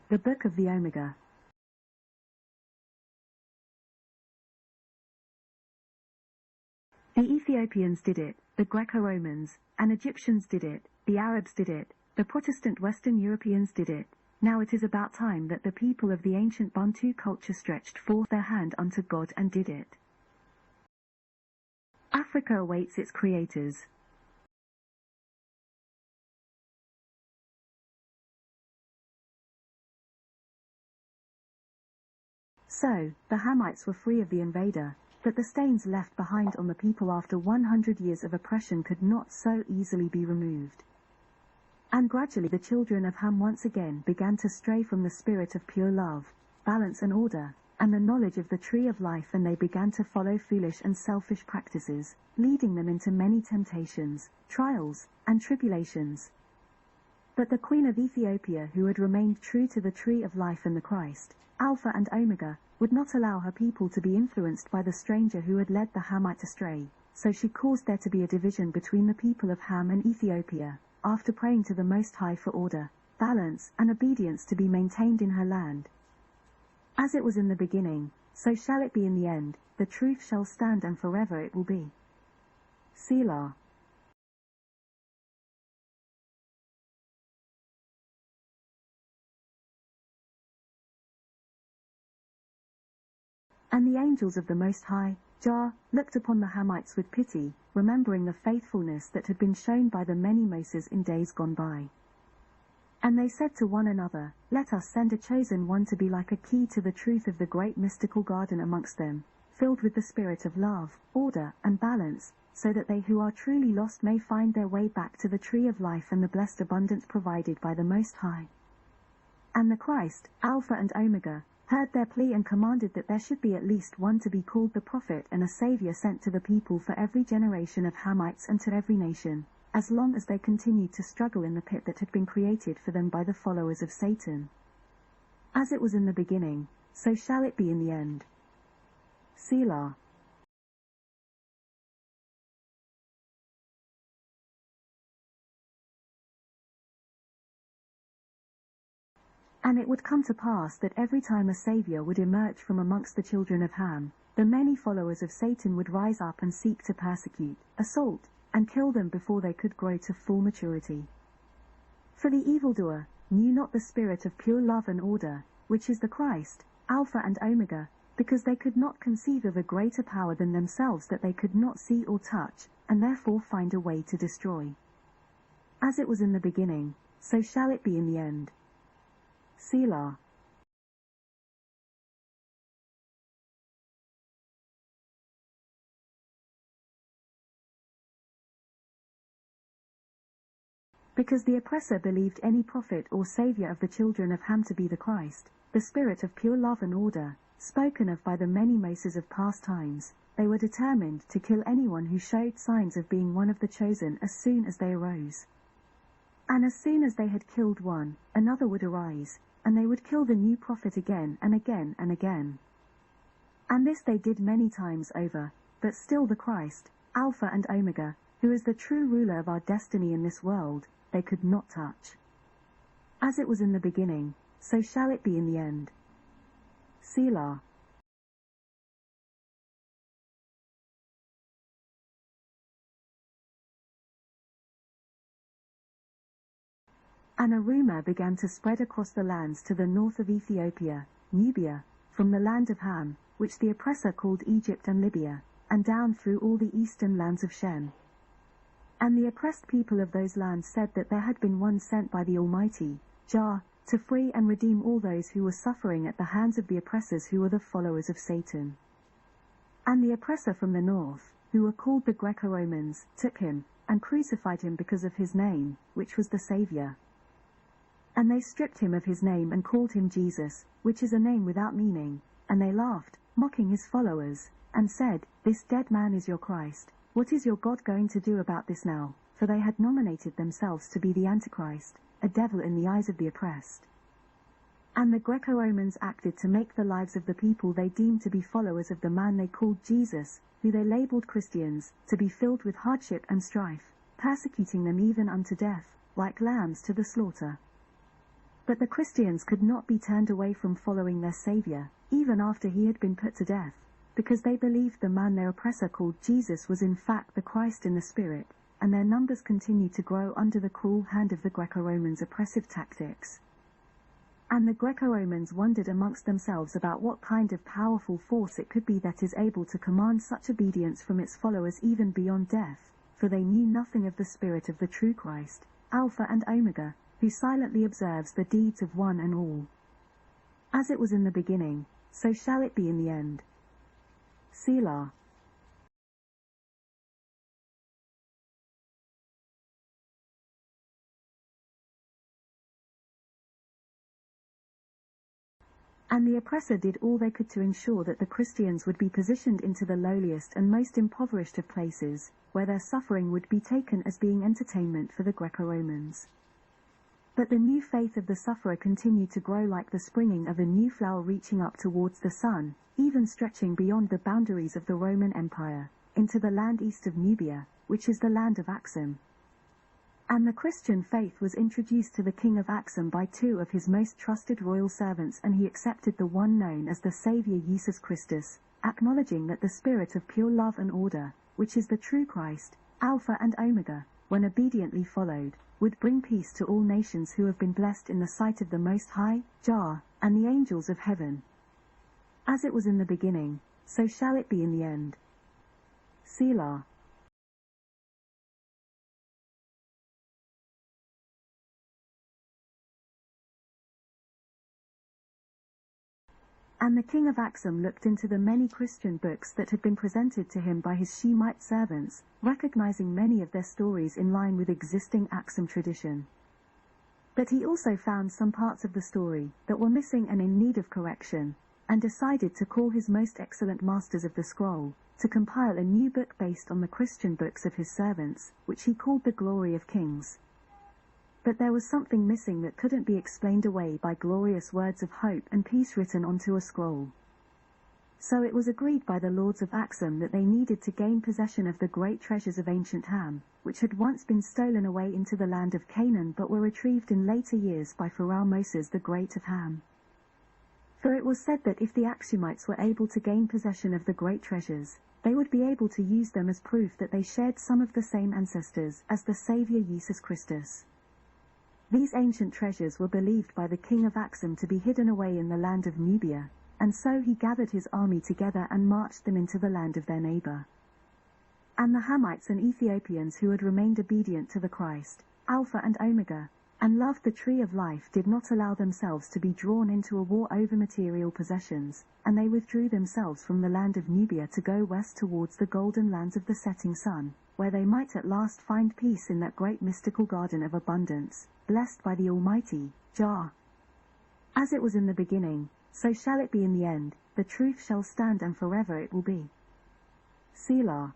The Book of the Omega. The Ethiopians did it, the Greco-Romans and Egyptians did it, the Arabs did it, the Protestant Western Europeans did it. Now it is about time that the people of the ancient Bantu culture stretched forth their hand unto God and did it. Africa awaits its creators. So, the Hamites were free of the invader, but the stains left behind on the people after 100 years of oppression could not so easily be removed. And gradually the children of Ham once again began to stray from the spirit of pure love, balance and order, and the knowledge of the tree of life, and they began to follow foolish and selfish practices, leading them into many temptations, trials, and tribulations. But the Queen of Ethiopia, who had remained true to the tree of life and the Christ, Alpha and Omega, would not allow her people to be influenced by the stranger who had led the Hamite astray, so she caused there to be a division between the people of Ham and Ethiopia, after praying to the Most High for order, balance, and obedience to be maintained in her land. As it was in the beginning, so shall it be in the end, the truth shall stand and forever it will be. Selah. And the angels of the Most High, Jah, looked upon the Hamites with pity, remembering the faithfulness that had been shown by the many Moses in days gone by. And they said to one another, Let us send a chosen one to be like a key to the truth of the great mystical garden amongst them, filled with the spirit of love, order, and balance, so that they who are truly lost may find their way back to the tree of life and the blessed abundance provided by the Most High. And the Christ, Alpha and Omega, heard their plea and commanded that there should be at least one to be called the prophet and a saviour sent to the people for every generation of Hamites and to every nation, as long as they continued to struggle in the pit that had been created for them by the followers of Satan. As it was in the beginning, so shall it be in the end. Selah. And it would come to pass that every time a saviour would emerge from amongst the children of Ham, the many followers of Satan would rise up and seek to persecute, assault, and kill them before they could grow to full maturity. For the evildoer knew not the spirit of pure love and order, which is the Christ, Alpha and Omega, because they could not conceive of a greater power than themselves that they could not see or touch, and therefore find a way to destroy. As it was in the beginning, so shall it be in the end. Selah. Because the oppressor believed any prophet or saviour of the children of Ham to be the Christ, the spirit of pure love and order, spoken of by the many Moses of past times, they were determined to kill anyone who showed signs of being one of the chosen as soon as they arose. And as soon as they had killed one, another would arise, and they would kill the new prophet again and again and again. And this they did many times over, but still the Christ, Alpha and Omega, who is the true ruler of our destiny in this world, they could not touch. As it was in the beginning, so shall it be in the end. Selah. And a rumour began to spread across the lands to the north of Ethiopia, Nubia, from the land of Ham, which the oppressor called Egypt and Libya, and down through all the eastern lands of Shem. And the oppressed people of those lands said that there had been one sent by the Almighty, Jah, to free and redeem all those who were suffering at the hands of the oppressors who were the followers of Satan. And the oppressor from the north, who were called the Greco-Romans, took him, and crucified him because of his name, which was the Saviour. And they stripped him of his name and called him Jesus, which is a name without meaning, and they laughed, mocking his followers, and said, This dead man is your Christ. What is your God going to do about this now? For they had nominated themselves to be the Antichrist, a devil in the eyes of the oppressed. And the Greco-Romans acted to make the lives of the people they deemed to be followers of the man they called Jesus, who they labelled Christians, to be filled with hardship and strife, persecuting them even unto death, like lambs to the slaughter. But the Christians could not be turned away from following their Savior, even after he had been put to death, because they believed the man their oppressor called Jesus was in fact the Christ in the Spirit, and their numbers continued to grow under the cruel hand of the Greco-Romans' oppressive tactics. And the Greco-Romans wondered amongst themselves about what kind of powerful force it could be that is able to command such obedience from its followers even beyond death, for they knew nothing of the Spirit of the true Christ, Alpha and Omega, who silently observes the deeds of one and all. As it was in the beginning, so shall it be in the end. Selah. And the oppressor did all they could to ensure that the Christians would be positioned into the lowliest and most impoverished of places, where their suffering would be taken as being entertainment for the Greco-Romans. But the new faith of the sufferer continued to grow like the springing of a new flower reaching up towards the sun, even stretching beyond the boundaries of the Roman Empire, into the land east of Nubia, which is the land of Axum. And the Christian faith was introduced to the king of Axum by two of his most trusted royal servants, and he accepted the one known as the Saviour Jesus Christus, acknowledging that the spirit of pure love and order, which is the true Christ, Alpha and Omega, when obediently followed, would bring peace to all nations who have been blessed in the sight of the Most High, Jah, and the angels of heaven. As it was in the beginning, so shall it be in the end. Selah. And the king of Axum looked into the many Christian books that had been presented to him by his Shemite servants, recognizing many of their stories in line with existing Axum tradition. But he also found some parts of the story that were missing and in need of correction, and decided to call his most excellent masters of the scroll, to compile a new book based on the Christian books of his servants, which he called the Glory of Kings. But there was something missing that couldn't be explained away by glorious words of hope and peace written onto a scroll. So it was agreed by the lords of Axum that they needed to gain possession of the great treasures of ancient Ham, which had once been stolen away into the land of Canaan but were retrieved in later years by Pharaoh Moses the Great of Ham. For it was said that if the Axumites were able to gain possession of the great treasures, they would be able to use them as proof that they shared some of the same ancestors as the Saviour Jesus Christus. These ancient treasures were believed by the king of Axum to be hidden away in the land of Nubia, and so he gathered his army together and marched them into the land of their neighbor. And the Hamites and Ethiopians who had remained obedient to the Christ, Alpha and Omega, and loved the tree of life did not allow themselves to be drawn into a war over material possessions, and they withdrew themselves from the land of Nubia to go west towards the golden lands of the setting sun, where they might at last find peace in that great mystical garden of abundance, blessed by the Almighty, Jah. As it was in the beginning, so shall it be in the end, the truth shall stand and forever it will be. Selah.